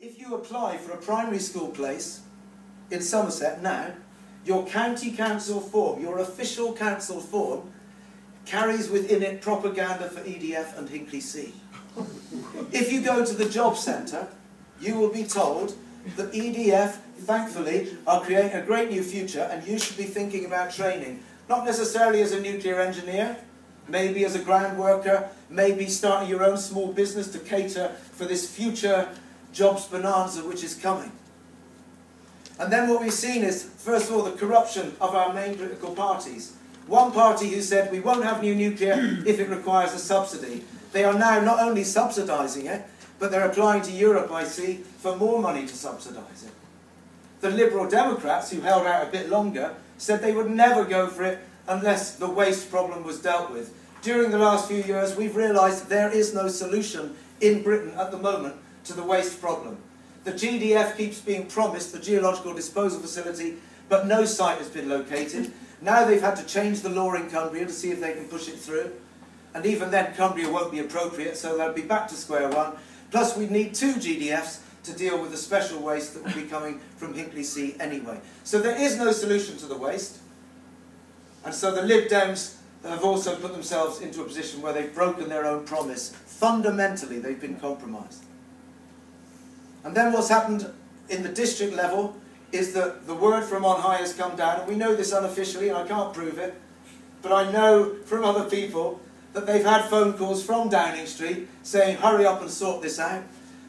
If you apply for a primary school place in Somerset now, your county council form, your official council form, carries within it propaganda for EDF and Hinkley C. If you go to the job centre, you will be told that EDF, thankfully, are creating a great new future and you should be thinking about training, not necessarily as a nuclear engineer, maybe as a ground worker, maybe starting your own small business to cater for this future jobs bonanza which is coming. And then what we've seen is, first of all, the corruption of our main political parties. One party who said we won't have new nuclear if it requires a subsidy. They are now not only subsidising it, but they're applying to Europe, I see, for more money to subsidise it. The Liberal Democrats, who held out a bit longer, said they would never go for it unless the waste problem was dealt with. During the last few years, we've realised there is no solution in Britain at the moment to the waste problem. The GDF keeps being promised the geological disposal facility, but no site has been located. Now they've had to change the law in Cumbria to see if they can push it through. And even then, Cumbria won't be appropriate, so they'll be back to square one. Plus, we need 2 GDFs to deal with the special waste that will be coming from Hinkley C anyway. So there is no solution to the waste. And so the Lib Dems have also put themselves into a position where they've broken their own promise. Fundamentally, they've been compromised. And then what's happened in the district level is that the word from on high has come down, and we know this unofficially, and I can't prove it, but I know from other people that they've had phone calls from Downing Street saying, hurry up and sort this out,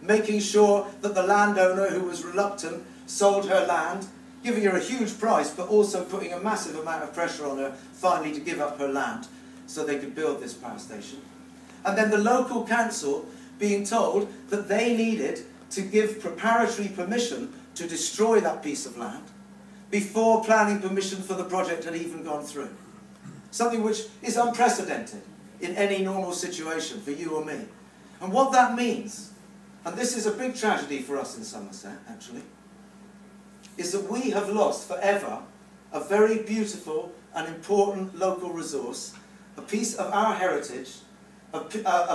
making sure that the landowner who was reluctant sold her land, giving her a huge price, but also putting a massive amount of pressure on her finally to give up her land so they could build this power station. And then the local council being told that they needed to give preparatory permission to destroy that piece of land before planning permission for the project had even gone through. Something which is unprecedented in any normal situation for you or me. And what that means, and this is a big tragedy for us in Somerset actually, is that we have lost forever a very beautiful and important local resource, a piece of our heritage, a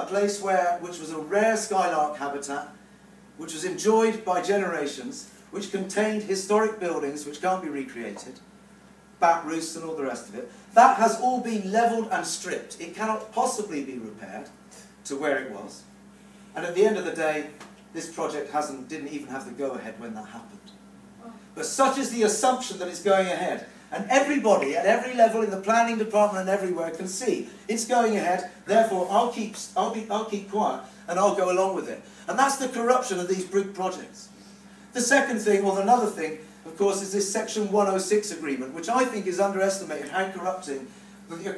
place which was a rare skylark habitat, which was enjoyed by generations, which contained historic buildings which can't be recreated, bat roosts and all the rest of it. That has all been levelled and stripped. It cannot possibly be repaired to where it was. And at the end of the day, this project didn't even have the go-ahead when that happened. But such is the assumption that it's going ahead. And everybody at every level in the planning department and everywhere can see it's going ahead, therefore I'll keep quiet and I'll go along with it. And that's the corruption of these big projects. The second thing, or another thing, of course, is this Section 106 agreement, which I think is underestimated how the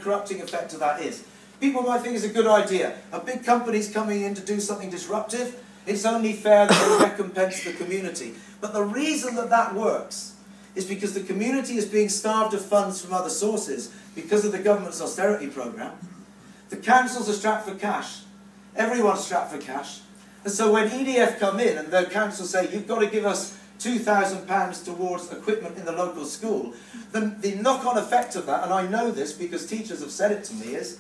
corrupting effect of that is. People might think it's a good idea. A big company's coming in to do something disruptive. It's only fair that they recompense the community. But the reason that that works is because the community is being starved of funds from other sources because of the government's austerity programme. The councils are strapped for cash. Everyone's strapped for cash. And so when EDF come in and the council say, you've got to give us £2,000 towards equipment in the local school, then the knock-on effect of that, and I know this because teachers have said it to me, is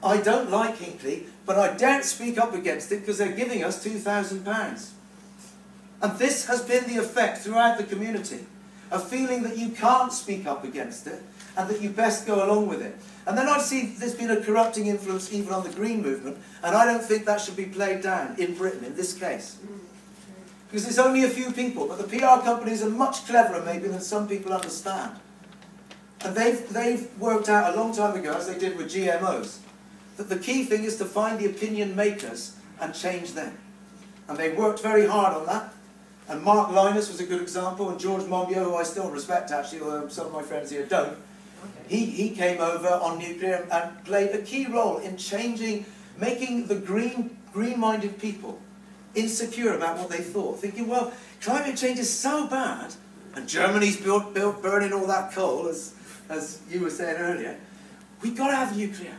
I don't like Hinkley, but I daren't speak up against it because they're giving us £2,000. And this has been the effect throughout the community, a feeling that you can't speak up against it and that you best go along with it. And then I see there's been a corrupting influence even on the Green movement, and I don't think that should be played down in Britain in this case. Because it's only a few people, but the PR companies are much cleverer maybe than some people understand. And they've worked out a long time ago, as they did with GMOs, that the key thing is to find the opinion makers and change them. And they worked very hard on that. And Mark Linus was a good example, and George Monbiot, who I still respect actually, although some of my friends here don't. He came over on nuclear and played a key role in changing, making the green-minded people insecure about what they thought, thinking, well, climate change is so bad, and Germany's built burning all that coal, as you were saying earlier, we've got to have nuclear.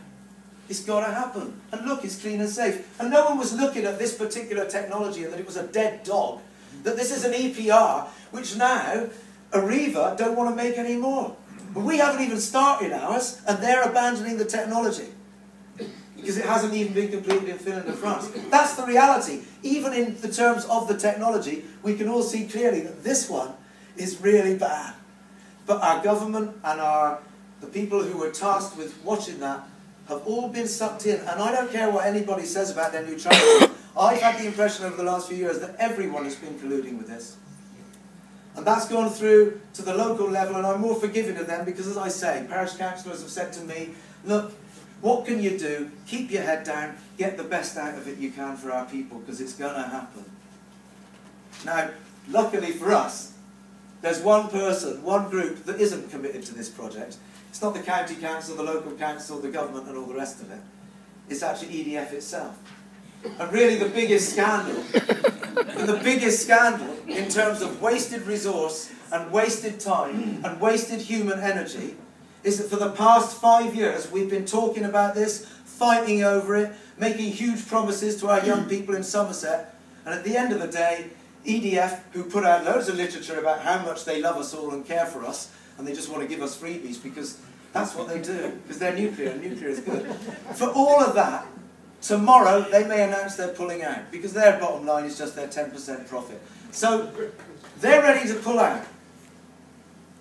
It's got to happen. And look, it's clean and safe. And no one was looking at this particular technology and that it was a dead dog, that this is an EPR, which now Areva don't want to make anymore. But we haven't even started ours, and they're abandoning the technology. because it hasn't even been completed in Finland and France. That's the reality. Even in the terms of the technology, we can all see clearly that this one is really bad. But our government and the people who were tasked with watching that have all been sucked in. And I don't care what anybody says about their neutrality. I've had the impression over the last few years that everyone has been colluding with this. And that's gone through to the local level, and I'm more forgiving of them because, as I say, parish councillors have said to me, look, what can you do? Keep your head down, get the best out of it you can for our people, because it's going to happen. Now, luckily for us, there's one person, one group that isn't committed to this project. It's not the county council, the local council, the government and all the rest of it. It's actually EDF itself. And really the biggest scandal in terms of wasted resource and wasted time and wasted human energy is that for the past 5 years we've been talking about this, fighting over it, making huge promises to our young people in Somerset, and at the end of the day, EDF, who put out loads of literature about how much they love us all and care for us, and they just want to give us freebies because that's what they do, because they're nuclear and nuclear is good. For all of that, tomorrow they may announce they're pulling out, because their bottom line is just their 10% profit. So they're ready to pull out.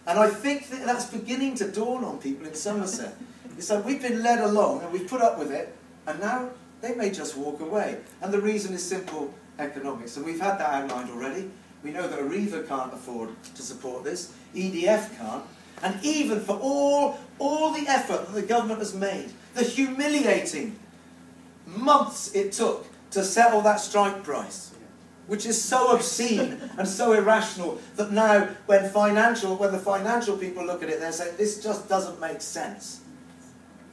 And I think that that's beginning to dawn on people in Somerset. It's like we've been led along and we've put up with it, and now they may just walk away. And the reason is simple economics. And we've had that outlined already. We know that Arriva can't afford to support this. EDF can't. And even for all the effort that the government has made, the humiliating months it took to settle that strike price, which is so obscene and so irrational that now when the financial people look at it, they're saying this just doesn't make sense.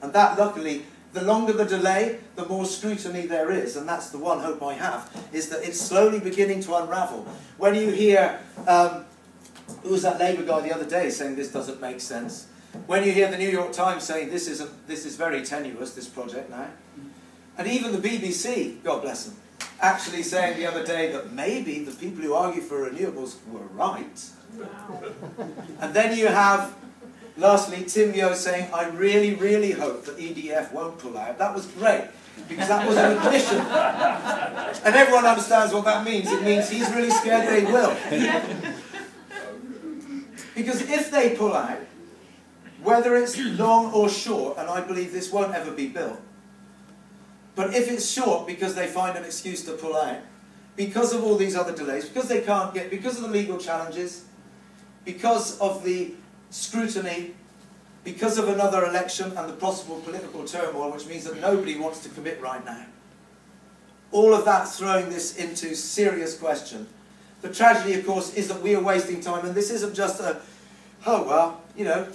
And that, luckily, the longer the delay, the more scrutiny there is, and that's the one hope I have, is that it's slowly beginning to unravel. When you hear, who was that Labour guy the other day saying this doesn't make sense? When you hear the New York Times saying this is very tenuous, this project now, and even the BBC, God bless them, actually saying the other day that maybe the people who argue for renewables were right. Wow. And then you have, lastly, Theo saying, I really, really hope that EDF won't pull out. That was great, because that was an admission. And everyone understands what that means. It means he's really scared they will. Because if they pull out, whether it's long or short, and I believe this won't ever be built, but if it's short because they find an excuse to pull out, because of all these other delays, because they can't get, because of the legal challenges, because of the scrutiny, because of another election and the possible political turmoil, which means that nobody wants to commit right now. All of that throwing this into serious question. The tragedy, of course, is that we are wasting time, and this isn't just a, oh well, you know,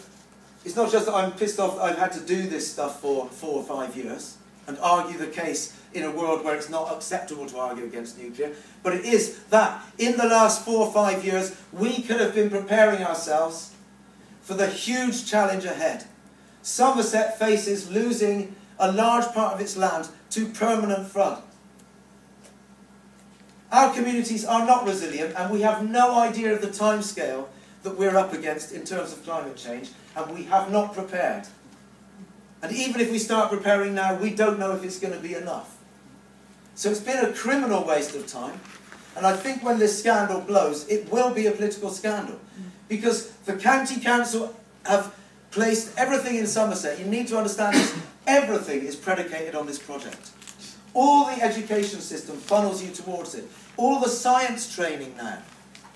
it's not just that I'm pissed off that I've had to do this stuff for 4 or 5 years and argue the case in a world where it's not acceptable to argue against nuclear, but it is that in the last 4 or 5 years we could have been preparing ourselves for the huge challenge ahead. Somerset faces losing a large part of its land to permanent flood. Our communities are not resilient, and we have no idea of the timescale that we're up against in terms of climate change, and we have not prepared. And even if we start preparing now, we don't know if it's going to be enough. So it's been a criminal waste of time, and I think when this scandal blows, it will be a political scandal. Because the county council have placed everything in Somerset. You need to understand this. Everything is predicated on this project. All the education system funnels you towards it. All the science training now.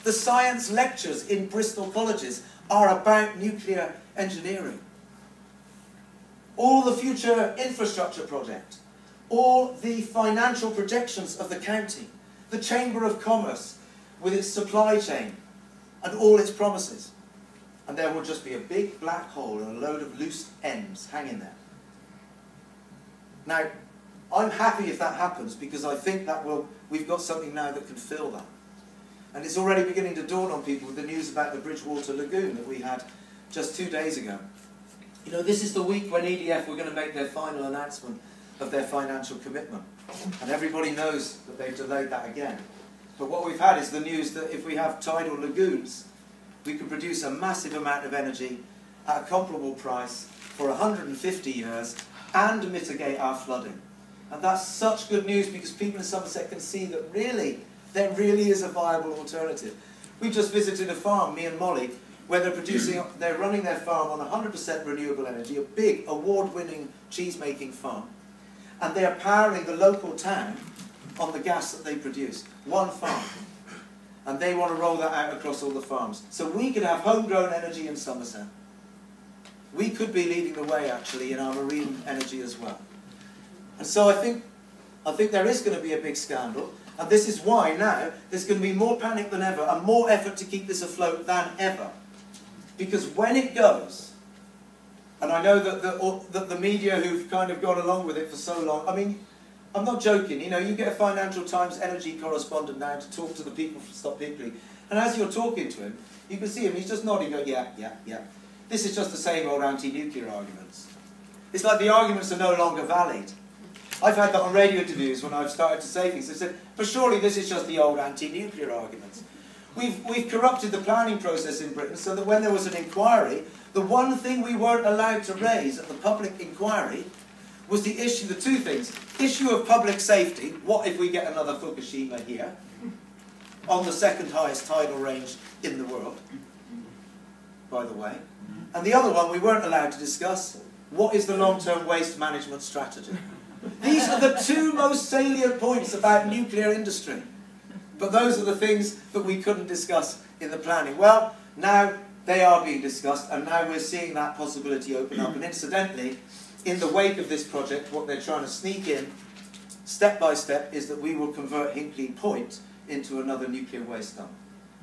The science lectures in Bristol colleges are about nuclear engineering. All the future infrastructure project. All the financial projections of the county. The Chamber of Commerce with its supply chain and all its promises. And there will just be a big black hole and a load of loose ends hanging there. Now, I'm happy if that happens, because I think that we've got something now that can fill that. And it's already beginning to dawn on people with the news about the Bridgewater Lagoon that we had just 2 days ago. You know, this is the week when EDF were going to make their final announcement of their financial commitment. And everybody knows that they've delayed that again. But what we've had is the news that if we have tidal lagoons, we can produce a massive amount of energy at a comparable price for 150 years and mitigate our flooding. And that's such good news because people in Somerset can see that really, there really is a viable alternative. We just visited a farm, me and Molly, where they're running their farm on 100% renewable energy, a big award-winning cheese-making farm. And they're powering the local town on the gas that they produce. One farm. And they want to roll that out across all the farms. So we could have homegrown energy in Somerset. We could be leading the way, actually, in our marine energy as well. And so I think there is going to be a big scandal. And this is why now there's going to be more panic than ever and more effort to keep this afloat than ever. Because when it goes, and I know that the media who've kind of gone along with it for so long, I mean, I'm not joking, you know, you get a Financial Times energy correspondent now to talk to the people from Stop Hinkley, and as you're talking to him, you can see him, he's just nodding, going, yeah, yeah, yeah. This is just the same old anti-nuclear arguments. It's like the arguments are no longer valid. I've had that on radio interviews when I've started to say things. They said, but surely this is just the old anti-nuclear arguments. We've corrupted the planning process in Britain so that when there was an inquiry, the one thing we weren't allowed to raise at the public inquiry was the issue, the two things. Issue of public safety, what if we get another Fukushima here, on the second highest tidal range in the world, by the way. And the other one we weren't allowed to discuss, what is the long-term waste management strategy? These are the two most salient points about nuclear industry. But those are the things that we couldn't discuss in the planning. Well, now they are being discussed, and now we're seeing that possibility open up. And incidentally, in the wake of this project, what they're trying to sneak in, step by step, is that we will convert Hinkley Point into another nuclear waste dump.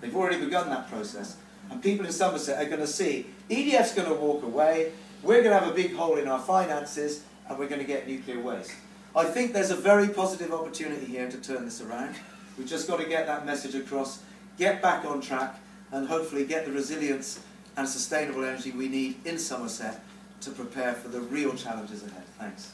They've already begun that process. And people in Somerset are going to see, EDF's going to walk away, we're going to have a big hole in our finances, and we're going to get nuclear waste. I think there's a very positive opportunity here to turn this around. We've just got to get that message across, get back on track, and hopefully get the resilience and sustainable energy we need in Somerset to prepare for the real challenges ahead. Thanks.